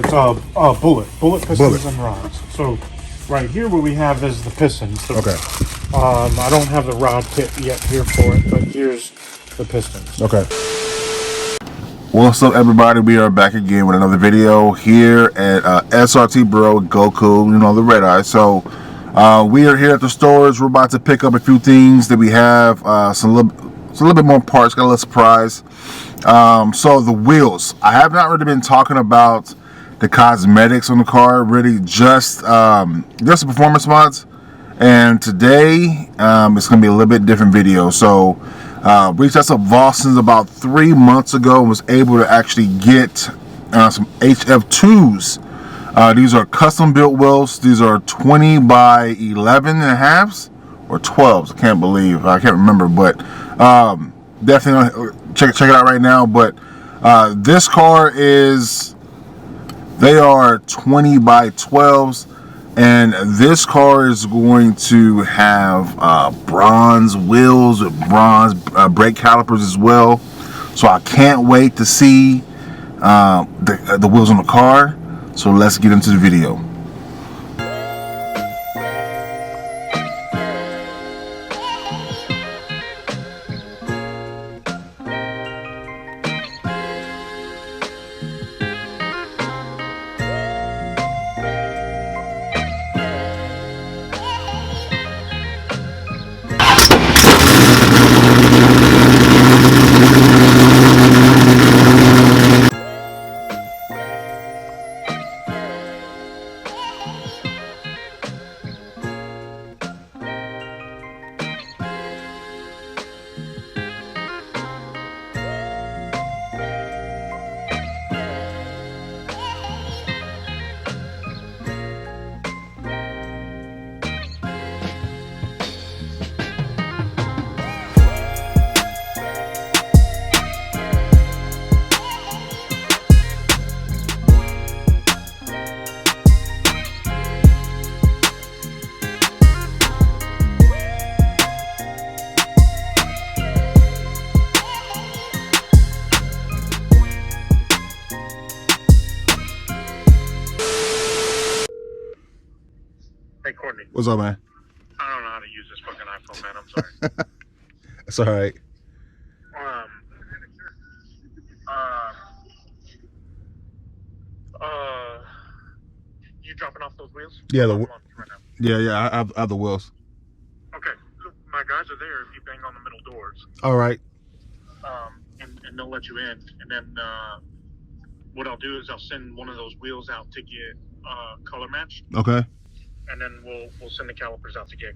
It's bullet pistons and rods. So right here what we have is the pistons. Okay. I don't have the rod kit yet here for it, but here's the pistons. Okay. What's up, everybody? We are back again with another video here at SRT Bro Goku, you know, the Redeye. So we are here at the stores. We're about to pick up a few things that we have. Some little bit more parts. Got a little surprise. So the wheels. I have not really been talking about the cosmetics on the car. Really, just the performance mods. And today it's gonna be a little bit different video. So reached out to Boston's about 3 months ago and was able to actually get some HF2s. These are custom built wheels. These are 20 by 11 and a halves or 12s. I can't remember, but definitely check it out right now. But this car they are 20 by 12s. And this car is going to have bronze wheels with bronze brake calipers as well. So I can't wait to see the wheels on the car. So let's get into the video. Hey Courtney. What's up, man? I don't know how to use this fucking iPhone, man. I'm sorry. It's all right. You dropping off those wheels? Yeah, right now. I have the wheels. Okay, look, my guys are there if you bang on the middle doors. All right. And they'll let you in. And then what I'll do is I'll send one of those wheels out to get color matched. Okay. And then we'll send the calipers out to get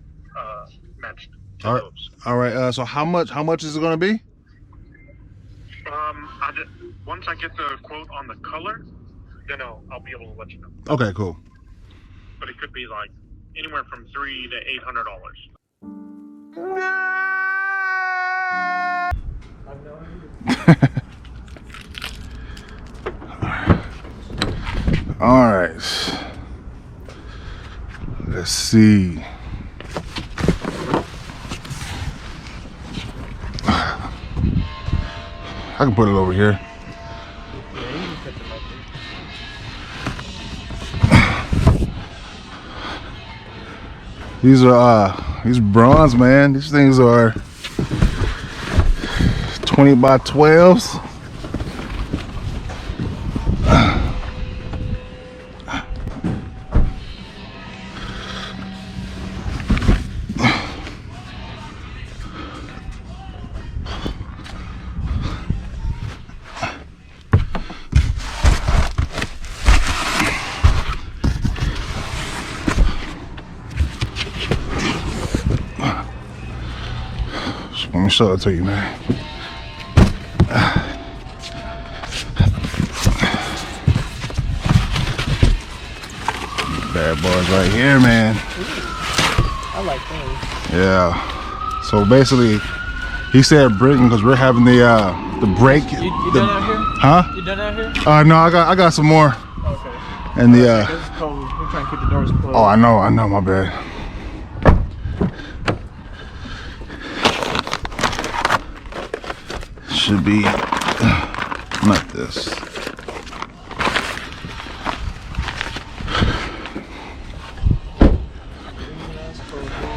matched. All right. So how much is it gonna be? Once I get the quote on the color, then I'll be able to let you know. Okay, cool. But it could be like anywhere from $300 to $800. All right. Let's see. I can put it over here. These are these bronze, man. These things are 20 by 12s. Let me show it to you, man. Bad boys right here, man. I like those. Yeah. So basically, he said bring because we're having the brake. You done out here? Huh? You done out here? No, I got some more. Okay. And the This is cold. We're trying to keep the doors closed. Oh, I know, my bad. Should be not this.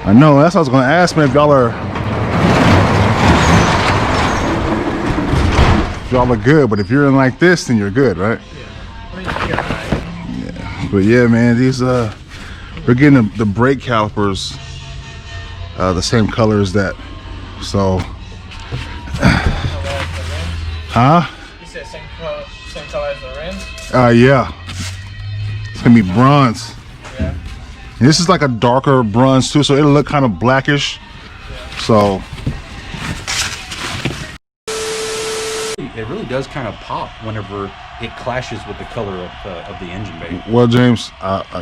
I know, that's what I was gonna ask, man, if y'all are good, but if you're in like this, then you're good, right? Yeah. I mean, yeah. Yeah. But yeah, man, these we're getting the brake calipers the same color as that. So huh? You said same color as the rims? Yeah. It's gonna be bronze. Yeah. And this is like a darker bronze too, so it'll look kind of blackish. Yeah. So it really does kind of pop whenever it clashes with the color of the engine bay. well, James,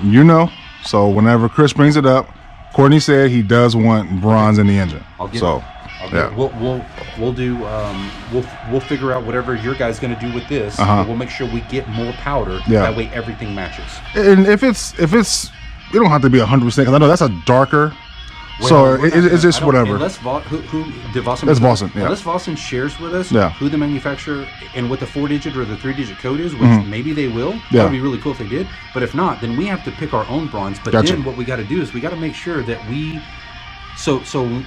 you know, so whenever Chris brings it up, Courtney said he does want bronze in the engine. I'll get so it. Yeah. We'll do we'll figure out whatever your guy's going to do with this. But we'll make sure we get more powder. Yeah. That way everything matches. And if it's you don't have to be 100% because I know that's a darker. Well, so it's just whatever. Unless who did Vossen? That's Vossen. Yeah. Unless Vossen shares with us Yeah. who the manufacturer and what the 4-digit or the 3-digit code is, which maybe they will. Yeah. That would be really cool if they did. But if not, then we have to pick our own bronze. But Gotcha. then what we got to do is we got to make sure that we. So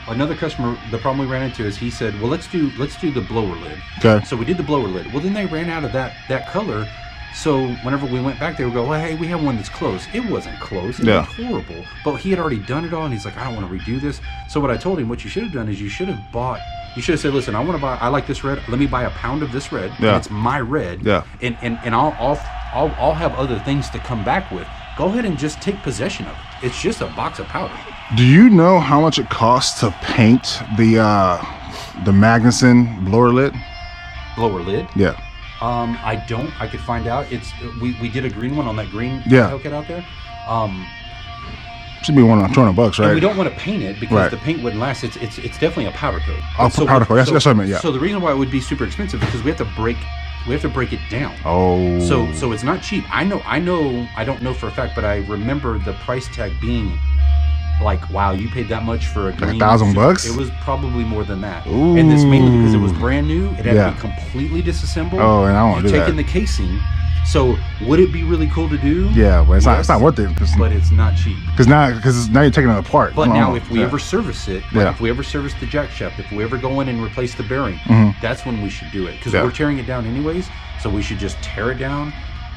another customer, the problem we ran into is he said, well, let's do the blower lid. Okay. So we did the blower lid. Well, then they ran out of that color. So whenever we went back, they would go, well, hey, we have one that's close. It wasn't close. It was horrible. But he had already done it all, and he's like, I don't want to redo this. So what I told him, what you should have done is you should have said, listen, I like this red. Let me buy a pound of this red. Yeah. And it's my red. Yeah. And I'll have other things to come back with. Go ahead and just take possession of it. It's just a box of powder. Do you know how much it costs to paint the Magnuson blower lid? Blower lid? Yeah. I don't. I could find out. We did a green one on that green Hellcat out there. Should be $200, right? And we don't want to paint it because Right. the paint wouldn't last. It's definitely a powder coat. Oh, powder coat. That's what I meant. Yeah. So the reason why it would be super expensive because we have to break it down. Oh. So it's not cheap. I don't know for a fact, but I remember the price tag being like, wow, you paid that much for a green. Like $1,000? It was probably more than that. Ooh. And this mainly because it was brand new. It had to be completely disassembled. Oh, and I don't want to do You're that. taking the casing. So would it be really cool to do? Yeah, but it's Yes. not worth it. But it's not cheap. Because now you're taking it apart. But now, if we ever service it, Yeah. if we ever service the jack shaft, if we ever go in and replace the bearing, that's when we should do it. Because Yeah. we're tearing it down anyways, so we should just tear it down,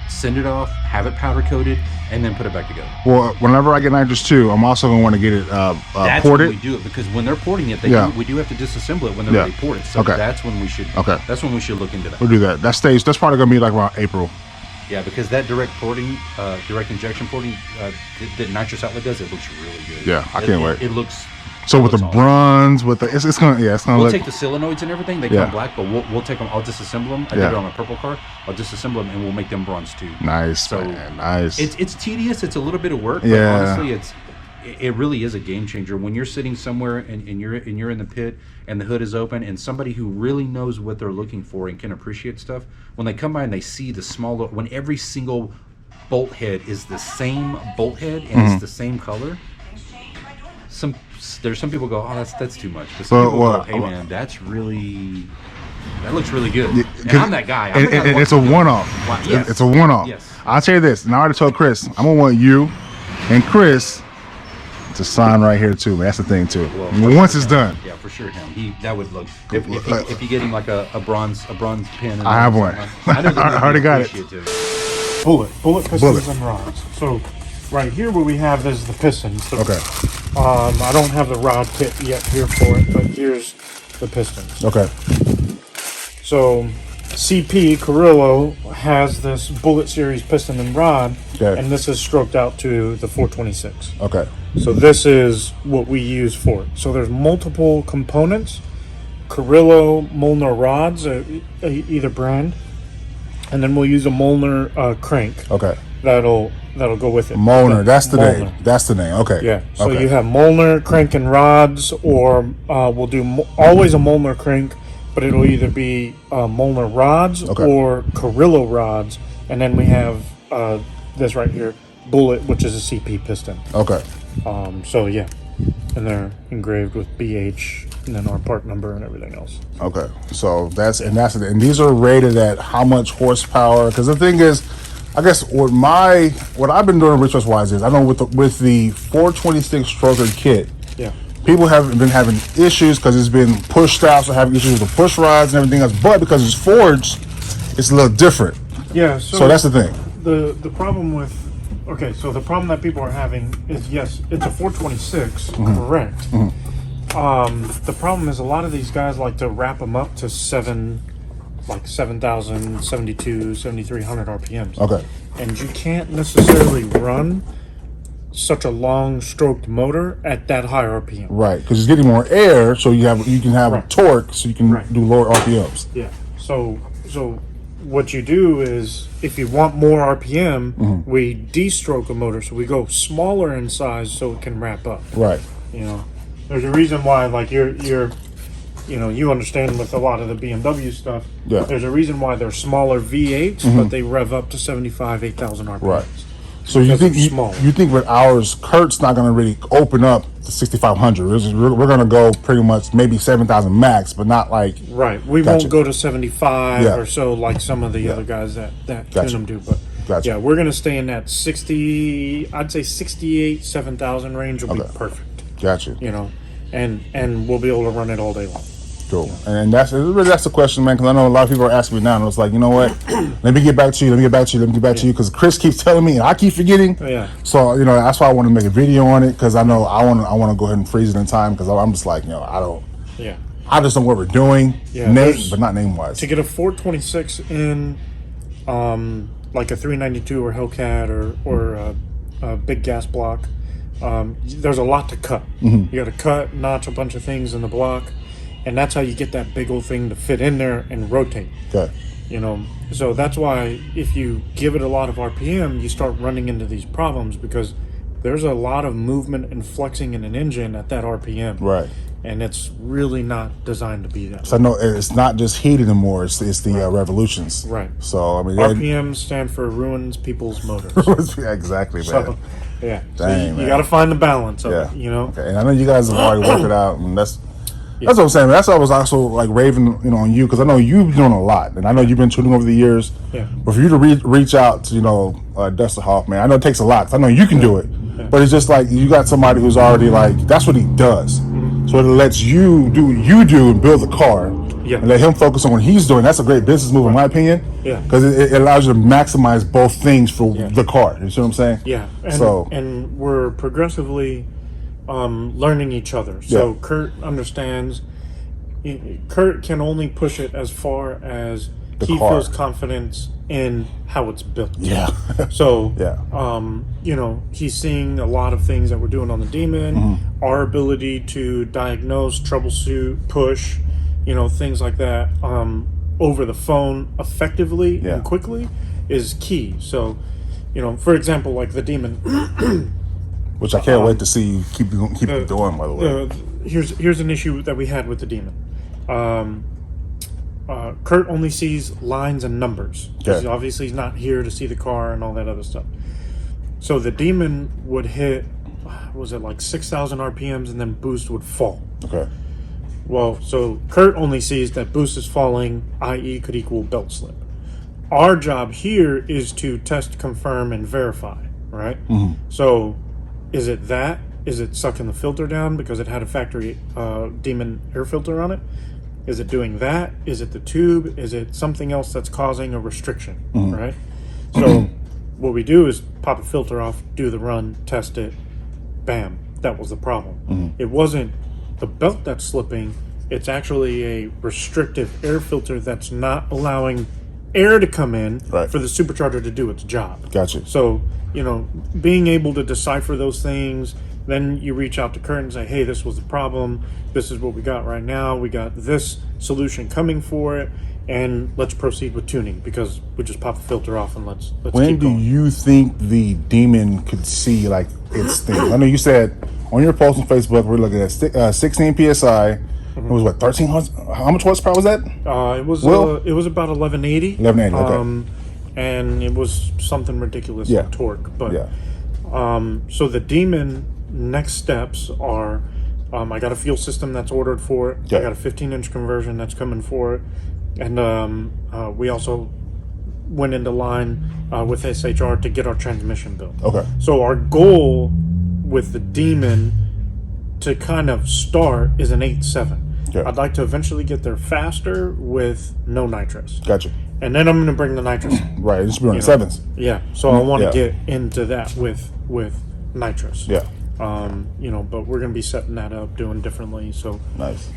send it off, have it powder coated, and then put it back together. Well, whenever I get nitrous too, I'm also gonna want to get it That's ported. when we do it because when they're porting it, we do have to disassemble it when they're already ported. So that's when we should. Okay. That's when we should look into that. We'll do that. That's probably gonna be like around April. Yeah, because that direct porting, direct injection porting, that nitrous outlet does, it looks really good. Yeah, I can't wait. It looks. So with the awesome. bronze, with the it's gonna We'll look. take the solenoids and everything. They come black, but we'll take them. I'll disassemble them. I did it on a purple car. I'll disassemble them and we'll make them bronze too. Nice, So man. Nice. It's tedious. It's a little bit of work. But Yeah. honestly, it really is a game changer when you're sitting somewhere and you're in the pit and the hood is open and somebody who really knows what they're looking for and can appreciate stuff. When they come by and they see the smaller, when every single bolt head is the same bolt head and it's the same color. There's some people go, oh, that's too much. But some people go, hey man, that looks really good. And I'm that guy. And it's a one-off. Yes. It's a one-off. Yes. I'll tell you this, and I already told Chris, I'm gonna want you and Chris to sign right here too, man. That's the thing too. Well, once it's done. Yeah, for sure. That would look. If you get him like a bronze pin. I have one. I already got it. Bullet pistons and rods. So right here what we have is the pistons. Okay. I don't have the rod kit yet here for it, but here's the pistons. Okay. So CP Carrillo has this Bullet Series piston and rod, and this is stroked out to the 426. Okay. So this is what we use for it. So there's multiple components. Carrillo Molnar rods, either brand, and then we'll use a Molnar crank. Okay. That'll go with it. Molnar, that's the Molnar. name. That's the name. Okay. Yeah. So okay. you have Molnar crank and rods, or we'll do always a Molnar crank, but it'll either be Molnar rods or Carrillo rods, and then we have this right here, Bullet, which is a CP piston. Okay. So yeah, and they're engraved with BH and then our part number and everything else. Okay. So and these are rated at how much horsepower? Because the thing is, I guess what I've been doing research wise is I know with the 426 stroker kit, yeah, people have been having issues because it's been pushed out, so having issues with the push rods and everything else. But because it's forged, it's a little different. Yeah. So that's the thing. The problem with so the problem that people are having is, yes, it's a 426, correct. The problem is a lot of these guys like to wrap them up to 7,000, 72, 7,300 RPMs. Okay. And you can't necessarily run such a long stroked motor at that high RPM. Right, because it's getting more air, so you can have torque, so you can do lower RPMs. Yeah. So what you do is, if you want more RPM, we de-stroke a motor, so we go smaller in size so it can wrap up. Right. You know, there's a reason why, like you understand with a lot of the BMW stuff. Yeah. There's a reason why they're smaller V8s, but they rev up to 75, 8,000 RPMs. Right. So you think with ours, Kurt's not going to really open up the 6,500. We're going to go pretty much maybe 7,000 max, but not like we won't go to 75 or so like some of the other guys that tune them do. But yeah, we're going to stay in that 60. I'd say 68, 7,000 range will be perfect. Gotcha. You know, and we'll be able to run it all day long. Cool. And that's the question, man, because I know a lot of people are asking me now, and it's like, you know what? Let me get back to you, because Chris keeps telling me, and I keep forgetting. Yeah. So, that's why I want to make a video on it, because I know I want to go ahead and freeze it in time, because I'm just like, I just know what we're doing, but not name-wise. To get a 426 in, like a 392 or Hellcat or a big gas block, there's a lot to cut. You got to cut, notch a bunch of things in the block. And that's how you get that big old thing to fit in there and rotate. Okay. So that's why if you give it a lot of RPM, you start running into these problems, because there's a lot of movement and flexing in an engine at that RPM. Right. And it's really not designed to be that. So I know it's not just heat anymore; it's the revolutions. Right. So I mean, RPMs stand for ruins people's motors. Yeah, exactly, man. So, yeah. Dang, so you got to find the balance of it. Okay. And I know you guys have already worked it out, and that's what I'm saying. That's why I was also like raving, on you, because I know you've been doing a lot, and I know you've been tuning over the years. Yeah. But for you to reach out to Dustin Hoffman, I know it takes a lot. I know you can do it, but it's just like you got somebody who's already like that's what he does. So it lets you do what you do and build the car, and let him focus on what he's doing. That's a great business move, in my opinion. Yeah. Because it allows you to maximize both things for the car. You see what I'm saying? Yeah. And we're progressively learning each other. So Kurt understands. Kurt can only push it as far as he feels confidence in how it's built. Yeah. So, he's seeing a lot of things that we're doing on the Demon. Our ability to diagnose, troubleshoot, push, things like that over the phone effectively and quickly is key. So, for example, like the Demon. Which I can't wait to see you keep it going, by the way. Here's an issue that we had with the Demon. Kurt only sees lines and numbers. Okay. Obviously, he's not here to see the car and all that other stuff. So the Demon would hit, was it like 6,000 RPMs, and then boost would fall. Okay. Well, so Kurt only sees that boost is falling, i.e. could equal belt slip. Our job here is to test, confirm, and verify, right? So is it that? Is it sucking the filter down because it had a factory Demon air filter on it? Is it doing that? Is it the tube? Is it something else that's causing a restriction, right? So what we do is pop a filter off, do the run, test it, bam, that was the problem. It wasn't the belt that's slipping, it's actually a restrictive air filter that's not allowing air to come in for the supercharger to do its job. Gotcha. So, being able to decipher those things, then you reach out to Kurt and say, hey, this was the problem. This is what we got right now. We got this solution coming for it, and let's proceed with tuning, because we just pop the filter off and let's keep going. When do you think the Demon could see like its thing? I know you said on your post on Facebook we're looking at 16 psi. It was what, 13? How much horsepower was that? It was about 1180. 1180. Okay. And it was something ridiculous in torque. But so the Demon next steps are, I got a fuel system that's ordered for it. I got a 15-inch conversion that's coming for it, and we also went into line with SHR to get our transmission built. Okay. So our goal with the Demon to kind of start is an 8.7. Yeah. I'd like to eventually get there faster with no nitrous. Gotcha. And then I'm going to bring the nitrous. Right, it should be on the 7s. Yeah. So I want to Yeah. get into that with nitrous. Yeah. But we're going to be setting that up, doing differently. So, Nice.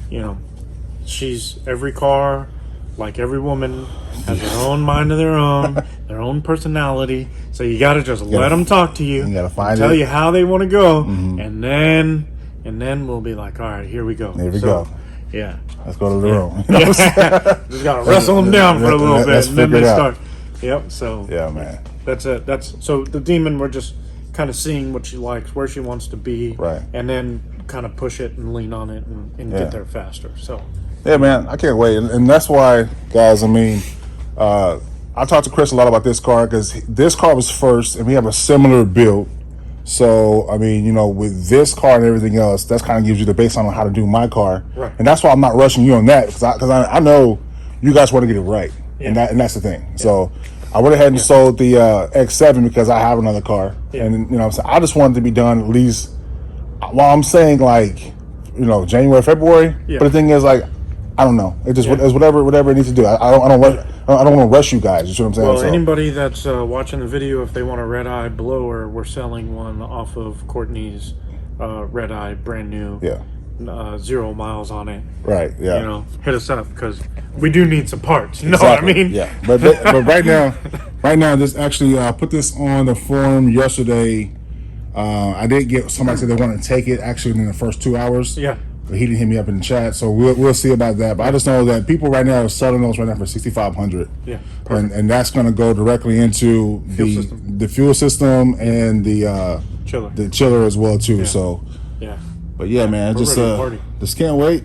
she's every car, like every woman, has their own mind of their own, their own personality. So you got to just let them talk to you. You got to find tell it. you how they want to go, and then we'll be like, all right, here we go. There we go. Yeah. Let's go to the room. Just got to wrestle them down for a little bit, and then they start. Yep. So Yeah, man. that's it. So the demon, we're just kind of seeing what she likes, where she wants to be, Right. and then kind of push it and lean on it and get there faster. So. Yeah, man, I can't wait. And that's why, guys, I mean, I talked to Chris a lot about this car because this car was first, and we have a similar build. So, I mean, with this car and everything else, that kind of gives you the baseline on how to do my car. Right. And that's why I'm not rushing you on that because I know you guys want to get it right. Yeah. And that's the thing. Yeah. So I went ahead and sold the X7 because I have another car. Yeah. And, I just wanted to be done at least, while I'm saying January, February. Yeah. But the thing is, I don't know. It just it's whatever it needs to do. I don't want to rush you guys. You see what I'm saying? Well, anybody that's watching the video, if they want a Redeye blower, we're selling one off of Courtney's Redeye, brand new. Yeah. 0 miles on it. Right. Yeah. Hit us up because we do need some parts. You know Exactly. what I mean? Yeah. But right now, just actually put this on the forum yesterday. I did get somebody said they want to take it actually in the first 2 hours. Yeah. But he didn't hit me up in the chat, so we'll see about that. But I just know that people right now are selling those right now for $6,500. Yeah. And that's going to go directly into the fuel system and the chiller. The chiller as well too. Yeah. So Yeah. But yeah, man, We're ready to party. just can't wait.